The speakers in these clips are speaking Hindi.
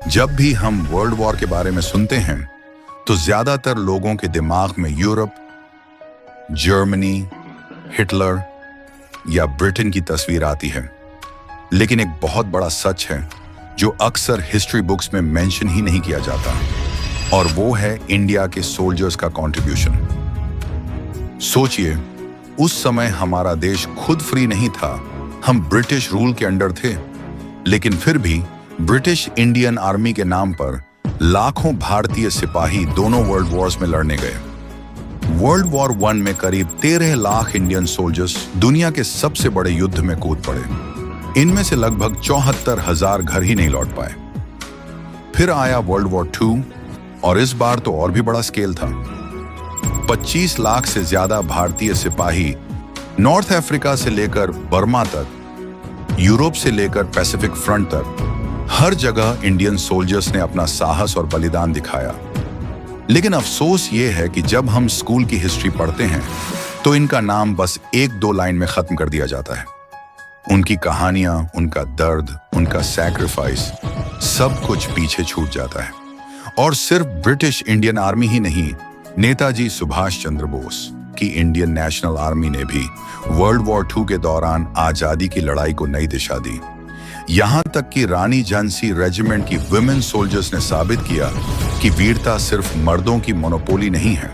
जब भी हम वर्ल्ड वॉर के बारे में सुनते हैं तो ज्यादातर लोगों के दिमाग में यूरोप, जर्मनी, हिटलर या ब्रिटेन की तस्वीर आती है। लेकिन एक बहुत बड़ा सच है जो अक्सर हिस्ट्री बुक्स में मेंशन ही नहीं किया जाता, और वो है इंडिया के सोल्जर्स का कंट्रीब्यूशन। सोचिए, उस समय हमारा देश खुद फ्री नहीं था, हम ब्रिटिश रूल के अंडर थे, लेकिन फिर भी ब्रिटिश इंडियन आर्मी के नाम पर लाखों भारतीय सिपाही दोनों वर्ल्ड वॉर्स में लड़ने गए। वर्ल्ड वॉर 1 में करीब 13 लाख इंडियन सोल्जर्स दुनिया के सबसे बड़े युद्ध में कूद पड़े। इनमें से लगभग 74,000 घर ही नहीं लौट पाए। फिर आया वर्ल्ड वॉर 2, और इस बार तो और भी बड़ा स्केल था। 25 लाख से ज्यादा भारतीय सिपाही नॉर्थ अफ्रीका से लेकर बर्मा तक, यूरोप से लेकर पैसिफिक फ्रंट तक, हर जगह इंडियन सोल्जर्स ने अपना साहस और बलिदान दिखाया। लेकिन अफसोस ये है कि जब हम स्कूल की हिस्ट्री पढ़ते हैं तो इनका नाम बस 1-2 लाइन में खत्म कर दिया जाता है। उनकी कहानियां, उनका दर्द, उनका सैक्रिफाइस, सब कुछ पीछे छूट जाता है। और सिर्फ ब्रिटिश इंडियन आर्मी ही नहीं, नेताजी सुभाष चंद्र बोस की इंडियन नेशनल आर्मी ने भी वर्ल्ड वॉर 2 के दौरान आजादी की लड़ाई को नई दिशा दी। यहां तक कि रानी झांसी रेजिमेंट की वुमेन सोल्जर्स ने साबित किया कि वीरता सिर्फ मर्दों की मोनोपोली नहीं है।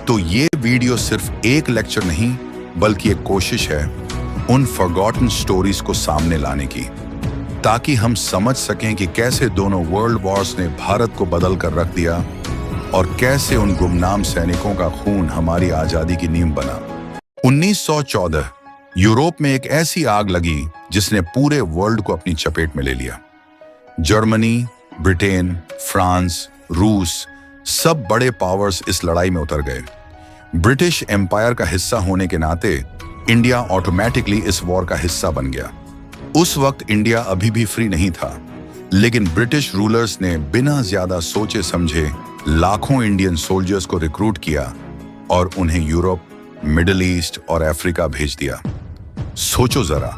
तो ये वीडियो सिर्फ एक लेक्चर नहीं, बल्कि एक कोशिश है उन फॉरगॉटन स्टोरीज को सामने लाने की, ताकि हम समझ सकें कि कैसे दोनों वर्ल्ड वॉर्स ने भारत को बदल कर रख दिया और कैसे उन गुमनाम सैनिकों का खून हमारी आजादी की नींव बना। 1914 यूरोप में एक ऐसी आग लगी जिसने पूरे वर्ल्ड को अपनी चपेट में ले लिया। जर्मनी, ब्रिटेन, फ्रांस, रूस, सब बड़े पावर्स इस लड़ाई में उतर गए। ब्रिटिश एम्पायर का हिस्सा होने के नाते इंडिया ऑटोमेटिकली इस वॉर का हिस्सा बन गया। उस वक्त इंडिया अभी भी फ्री नहीं था, लेकिन ब्रिटिश रूलर्स ने बिना ज्यादा सोचे समझे लाखों इंडियन सोल्जर्स को रिक्रूट किया और उन्हें यूरोप, मिडिल ईस्ट और अफ्रीका भेज दिया। सोचो जरा,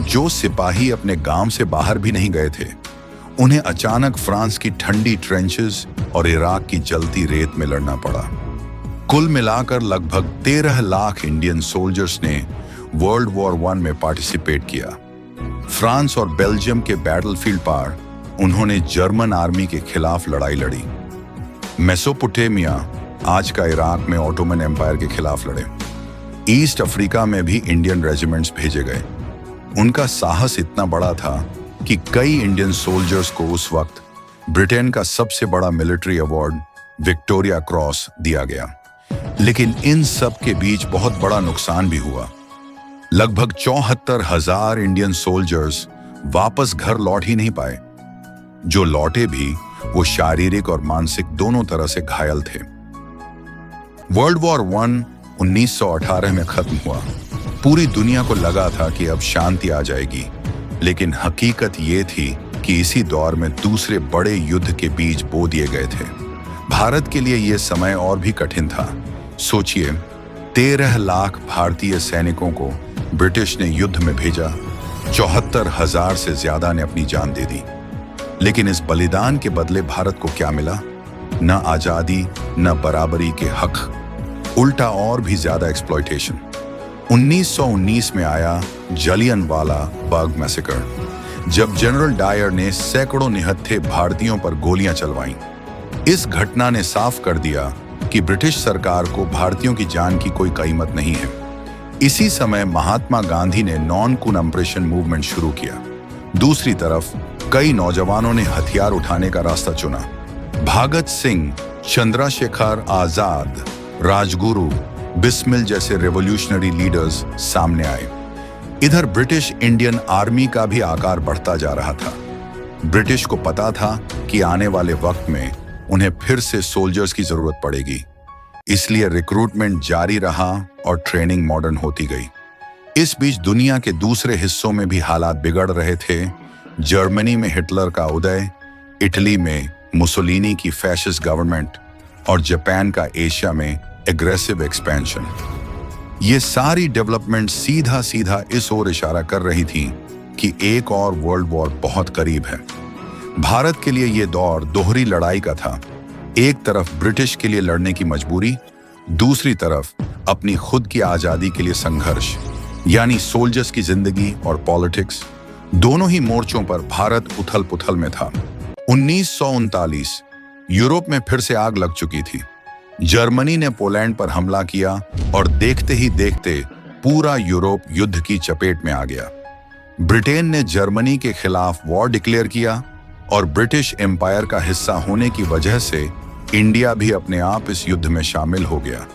जो सिपाही अपने गांव से बाहर भी नहीं गए थे, उन्हें अचानक फ्रांस की ठंडी ट्रेंचेस और इराक की जलती रेत में लड़ना पड़ा। कुल मिलाकर लगभग 13 लाख इंडियन सोल्जर्स ने वर्ल्ड वॉर 1 में पार्टिसिपेट किया। फ्रांस और बेल्जियम के बैटलफील्ड पार उन्होंने जर्मन आर्मी के खिलाफ लड़ाई लड़ी। मेसोपोटामिया, आज का इराक में ऑटोमन एम्पायर के खिलाफ लड़े। ईस्ट अफ्रीका में भी इंडियन रेजिमेंट्स भेजे गए। उनका साहस इतना बड़ा था कि कई इंडियन सोल्जर्स को उस वक्त ब्रिटेन का सबसे बड़ा मिलिट्री अवार्ड विक्टोरिया क्रॉस दिया गया। लेकिन इन सब के बीच बहुत बड़ा नुकसान भी हुआ। लगभग 74,000 इंडियन सोल्जर्स वापस घर लौट ही नहीं पाए। जो लौटे भी वो शारीरिक और मानसिक दोनों तरह से घायल थे। वर्ल्ड वॉर 1 1918 में खत्म हुआ। पूरी दुनिया को लगा था कि अब शांति आ जाएगी, लेकिन हकीकत ये थी कि इसी दौर में दूसरे बड़े युद्ध के बीज बो दिए गए थे। भारत के लिए यह समय और भी कठिन था। सोचिए, 13 लाख भारतीय सैनिकों को ब्रिटिश ने युद्ध में भेजा, 74,000 से ज्यादा ने अपनी जान दे दी। लेकिन इस बलिदान के बदले भारत को क्या मिला? न आजादी, न बराबरी के हक, उल्टा और भी ज्यादा एक्सप्लॉयटेशन। 1919 में आया जलियनवाला बाग मैसेकर, जब जनरल डायर ने सैकड़ों निहत्थे भारतीयों पर गोलियां चलवाईं। इस घटना ने साफ कर दिया कि ब्रिटिश सरकार को भारतीयों की जान की कोई कीमत नहीं है। इसी समय महात्मा गांधी ने नॉन कूनम्प्रेशन मूवमेंट शुरू किया। दूसरी तरफ कई नौजवानों ने हथियार उठाने का रास्ता चुना। भगत सिंह, चंद्रशेखर आजाद, राजगुरु, बिस्मिल जैसे रेवोल्यूशनरी लीडर्स सामने आए। इधर ब्रिटिश इंडियन आर्मी का भी आकार बढ़ता जा रहा था। ब्रिटिश को पता था कि आने वाले वक्त में उन्हें फिर से सोल्जर्स की जरूरत पड़ेगी, इसलिए रिक्रूटमेंट जारी रहा और ट्रेनिंग मॉडर्न होती गई। इस बीच दुनिया के दूसरे हिस्सों में भी हालात बिगड़ रहे थे। जर्मनी में हिटलर का उदय, इटली में मुसोलिनी की फैशिस्ट गवर्नमेंट और जापान का एशिया में एग्रेसिव एक्सपेंशन। ये सारी डेवलपमेंट सीधा सीधा इस ओर इशारा कर रही थी कि एक और वर्ल्ड वॉर बहुत करीब है। भारत के लिए यह दौर दोहरी लड़ाई का था। एक तरफ ब्रिटिश के लिए लड़ने की मजबूरी, दूसरी तरफ अपनी खुद की आजादी के लिए संघर्ष, यानी सोल्जर्स की जिंदगी और पॉलिटिक्स। दोनों ही मोर्चों पर भारत उथल पुथल में था। 1939 यूरोप में फिर से आग लग चुकी थी। जर्मनी ने पोलैंड पर हमला किया और देखते ही देखते पूरा यूरोप युद्ध की चपेट में आ गया। ब्रिटेन ने जर्मनी के खिलाफ वॉर डिक्लेयर किया और ब्रिटिश एम्पायर का हिस्सा होने की वजह से इंडिया भी अपने आप इस युद्ध में शामिल हो गया।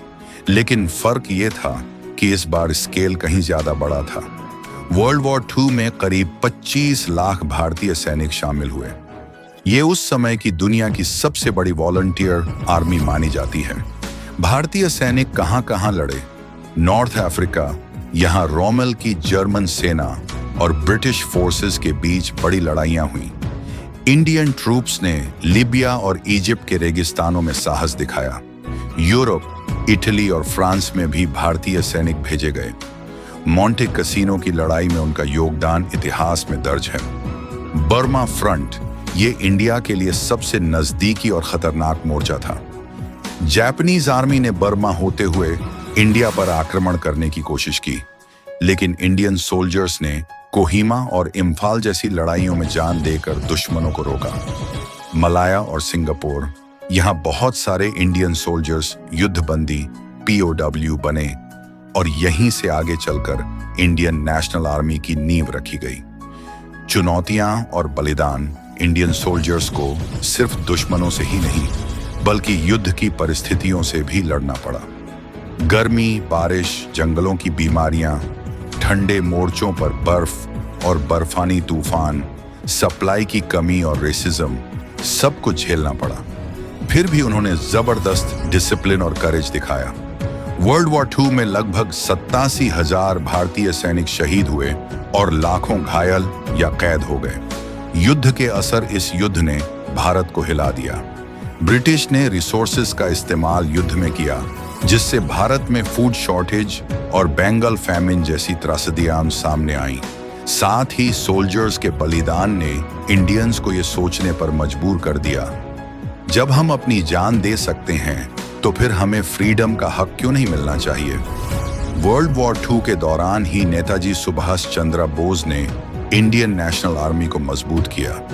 लेकिन फर्क ये था कि इस बार स्केल कहीं ज्यादा बड़ा था। वर्ल्ड वॉर II में करीब 25 लाख भारतीय सैनिक शामिल हुए। ये उस समय की दुनिया की सबसे बड़ी वॉलंटियर आर्मी मानी जाती है। भारतीय सैनिक कहां-कहां लड़े। नॉर्थ अफ्रीका, यहां रोमेल की जर्मन सेना और ब्रिटिश फोर्सेस के बीच बड़ी लड़ाइयां हुई। इंडियन ट्रूप्स ने लीबिया और इजिप्ट के रेगिस्तानों में साहस दिखाया। यूरोप, इटली और फ्रांस में भी भारतीय सैनिक भेजे गए। मॉन्टे कैसिनो की लड़ाई में उनका योगदान इतिहास में दर्ज है। बर्मा फ्रंट, ये इंडिया के लिए सबसे नजदीकी और खतरनाक मोर्चा था। जापानीज आर्मी ने बर्मा होते हुए इंडिया पर आक्रमण करने की कोशिश की, लेकिन इंडियन सोल्जर्स ने कोहिमा और इम्फाल जैसी लड़ाइयों में जान देकर दुश्मनों को रोका। मलाया और सिंगापुर, यहाँ बहुत सारे इंडियन सोल्जर्स युद्धबंदी POW बने और यहीं से आगे चलकर इंडियन नेशनल आर्मी की नींव रखी गई। चुनौतियां और बलिदान इंडियन सोल्जर्स को सिर्फ दुश्मनों से ही नहीं बल्कि युद्ध की परिस्थितियों से भी लड़ना पड़ा। गर्मी, बारिश, जंगलों की बीमारियां, ठंडे मोर्चों पर बर्फ और बर्फानी तूफान, सप्लाई की कमी और रेसिज्म, सब कुछ झेलना पड़ा। फिर भी उन्होंने जबरदस्त डिसिप्लिन और करेज दिखाया। वर्ल्ड वॉर II में लगभग 87,000 भारतीय सैनिक शहीद हुए और लाखों घायल या कैद हो गए। युद्ध के असर इस युद्ध ने भारत को हिला दिया। ब्रिटिश ने रिसोर्सेज का इस्तेमाल युद्ध में किया, जिससे भारत में फूड शॉर्टेज और बेंगल फैमिन जैसी त्रासदियां सामने आईं। साथ ही सोल्जर्स के बलिदान ने इंडियंस को यह सोचने पर मजबूर कर दिया, जब हम अपनी जान दे सकते हैं तो फिर हमें फ्रीडम का हक क्यों नहीं मिलना चाहिए। वर्ल्ड वॉर II के दौरान ही नेताजी सुभाष चंद्र बोस ने इंडियन नेशनल आर्मी को मजबूत किया,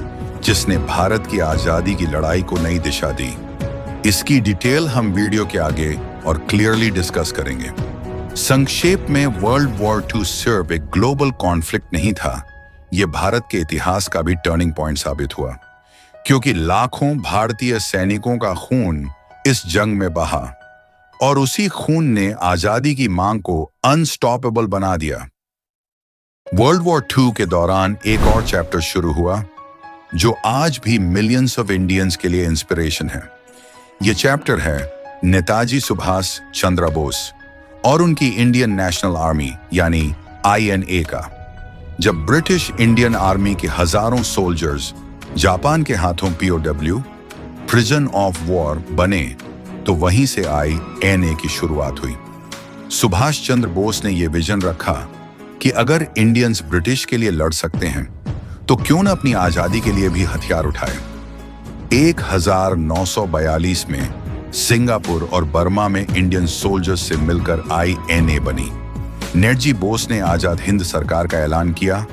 जिसने भारत की आजादी की लड़ाई को नई दिशा दी। इसकी डिटेल हम वीडियो के आगे और क्लियरली डिस्कस करेंगे। संक्षेप में, वर्ल्ड वॉर II सिर्फ एक ग्लोबल कॉन्फ्लिक्ट नहीं था, यह भारत के इतिहास का भी टर्निंग पॉइंट साबित हुआ, क्योंकि लाखों भारतीय सैनिकों का खून इस जंग में बहा और उसी खून ने आजादी की मांग को अनस्टॉपेबल बना दिया। वर्ल्ड वॉर II के दौरान एक और चैप्टर शुरू हुआ जो आज भी मिलियंस ऑफ इंडियंस के लिए इंस्पिरेशन है। यह चैप्टर है नेताजी सुभाष चंद्र बोस और उनकी इंडियन नेशनल आर्मी यानी INA का। जब ब्रिटिश इंडियन आर्मी के हजारों सोल्जर्स जापान के हाथों POW, प्रिजन ऑफ वॉर बने, तो वहीं से INA की शुरुआत हुई। सुभाष चंद्र बोस ने यह विजन रखा कि अगर इंडियंस ब्रिटिश के लिए लड़ सकते हैं तो क्यों न अपनी आजादी के लिए भी हथियार उठाए। 1942 में सिंगापुर और बर्मा में इंडियन सोल्जर्स से मिलकर INA बनी। नेताजी बोस ने आजाद हिंद सरकार का ऐलान किया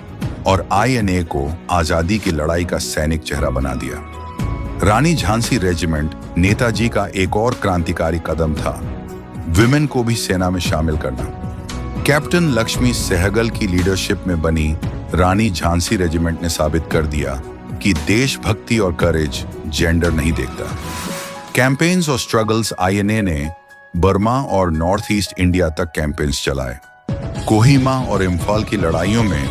और INA को आजादी की लड़ाई का सैनिक चेहरा बना दिया। रानी झांसी रेजिमेंट नेताजी का एक और क्रांतिकारी कदम था, विमेन को भी सेना में शामिल करना। कैप्टन लक्ष्मी सहगल की लीडरशिप में बनी रानी झांसी रेजिमेंट ने साबित कर दिया कि देशभक्ति और करेज जेंडर नहीं देखता। कैंपेन्स और स्ट्रगल्स INA ने बर्मा और नॉर्थ ईस्ट इंडिया तक कैंपेन्स चलाए। कोहिमा और इम्फाल की लड़ाइयों में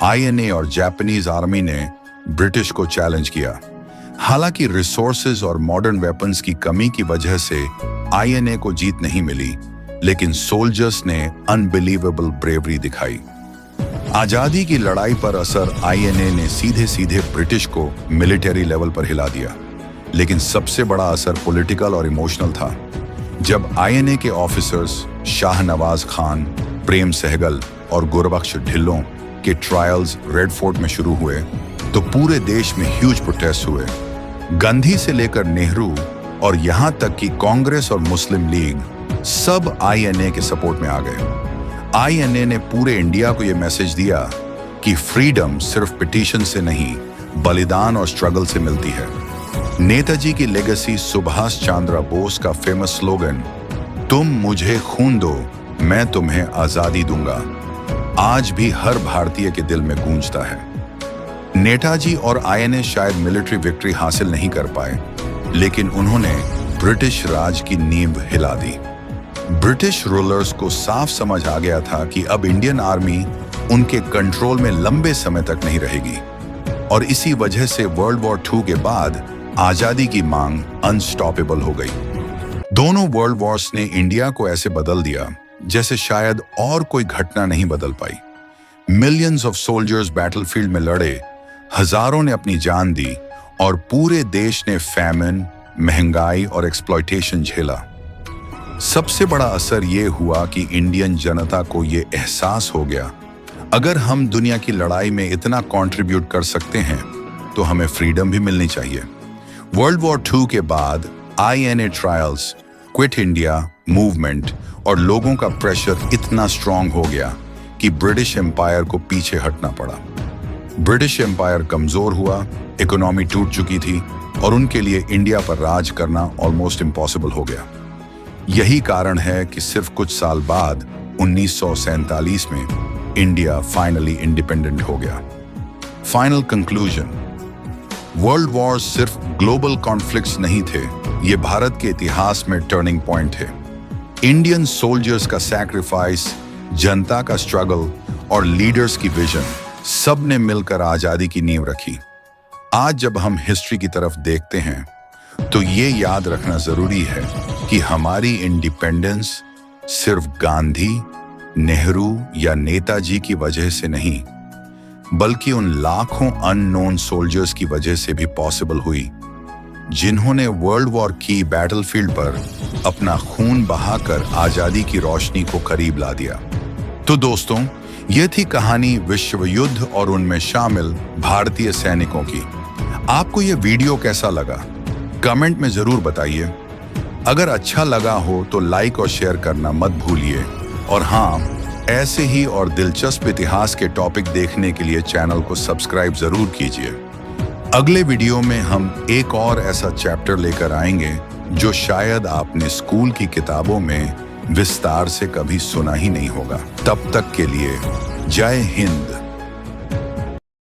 INA और जापानीज आर्मी ने ब्रिटिश को चैलेंज किया। हालांकि रिसोर्सेज और मॉडर्न वेपन्स की कमी की वजह से INA को जीत नहीं मिली, लेकिन सोल्जर्स ने अनबिलीवेबल ब्रेवरी दिखाई। आजादी की लड़ाई पर असर INA ने सीधे सीधे ब्रिटिश को मिलिट्री लेवल पर हिला दिया, लेकिन सबसे बड़ा असर पॉलिटिकल और इमोशनल था। जब INA के ऑफिसर्स शाह नवाज खान, प्रेम सहगल और गुरबख्श ढिल्लों के ट्रायल्स रेड फोर्ट में शुरू हुए, तो पूरे देश में ह्यूज प्रोटेस्ट हुए। गांधी से लेकर नेहरू और यहां तक कि कांग्रेस और मुस्लिम लीग सब आईएनए के सपोर्ट में आ गए। आईएनए ने पूरे इंडिया को यह मैसेज दिया कि फ्रीडम सिर्फ पिटीशन से नहीं, बलिदान और स्ट्रगल से मिलती है। नेताजी की लेगेसी सुभाष चंद्र बोस का फेमस स्लोगन तुम मुझे खून दो, मैं तुम्हें आजादी दूंगा, आज भी हर भारतीय के दिल में गूंजता है। नेताजी और आईएनए शायद मिलिट्री विक्ट्री हासिल नहीं कर पाए, लेकिन उन्होंने ब्रिटिश राज की नींव हिला दी। ब्रिटिश रूलर्स को साफ समझ आ गया था कि अब इंडियन आर्मी उनके कंट्रोल में लंबे समय तक नहीं रहेगी, और इसी वजह से वर्ल्ड वॉर II के बाद आजादी की मांग अनस्टॉपेबल हो गई। दोनों वर्ल्ड वॉर्स ने इंडिया को ऐसे बदल दिया जैसे शायद और कोई घटना नहीं बदल पाई। मिलियंस ऑफ सोल्जर्स बैटलफील्ड में लड़े, हजारों ने अपनी जान दी और पूरे देश ने फैमिन, महंगाई और एक्सप्लॉयटेशन झेला। सबसे बड़ा असर ये हुआ कि इंडियन जनता को ये एहसास हो गया, अगर हम दुनिया की लड़ाई में इतना कंट्रीब्यूट कर सकते हैं तो हमें फ्रीडम भी मिलनी चाहिए। वर्ल्ड वॉर II के बाद INA trials, quit India movement और लोगों का प्रेशर इतना स्ट्रांग हो गया कि ब्रिटिश एम्पायर को पीछे हटना पड़ा। ब्रिटिश एम्पायर कमजोर हुआ, इकोनॉमी टूट चुकी थी और उनके लिए इंडिया पर राज करना ऑलमोस्ट इम्पॉसिबल हो गया। यही कारण है कि सिर्फ कुछ साल बाद 1947 में इंडिया फाइनली इंडिपेंडेंट हो गया। फाइनल कंक्लूजन, वर्ल्ड वॉर्स सिर्फ ग्लोबल कॉन्फ्लिक्ट्स नहीं थे, ये भारत के इतिहास में टर्निंग पॉइंट थे। इंडियन सोल्जर्स का सैक्रिफाइस, जनता का स्ट्रगल और लीडर्स की विजन, सब ने मिलकर आजादी की नींव रखी। आज जब हम हिस्ट्री की तरफ देखते हैं तो ये याद रखना जरूरी है कि हमारी इंडिपेंडेंस सिर्फ गांधी, नेहरू या नेताजी की वजह से नहीं, बल्कि उन लाखों अननोन सोल्जर्स की वजह से भी पॉसिबल हुई, जिन्होंने वर्ल्ड वॉर की बैटलफील्ड पर अपना खून बहाकर आजादी की रोशनी को करीब ला दिया। तो दोस्तों, ये थी कहानी विश्व युद्ध और उनमें शामिल भारतीय सैनिकों की। आपको ये वीडियो कैसा लगा? कमेंट में जरूर बताइए। अगर अच्छा लगा हो तो लाइक और शेयर करना मत भूलिए, और हाँ, ऐसे ही और दिलचस्प इतिहास के टॉपिक देखने के लिए चैनल को सब्सक्राइब जरूर कीजिए। अगले वीडियो में हम एक और ऐसा चैप्टर लेकर आएंगे जो शायद आपने स्कूल की किताबों में विस्तार से कभी सुना ही नहीं होगा। तब तक के लिए जय हिंद।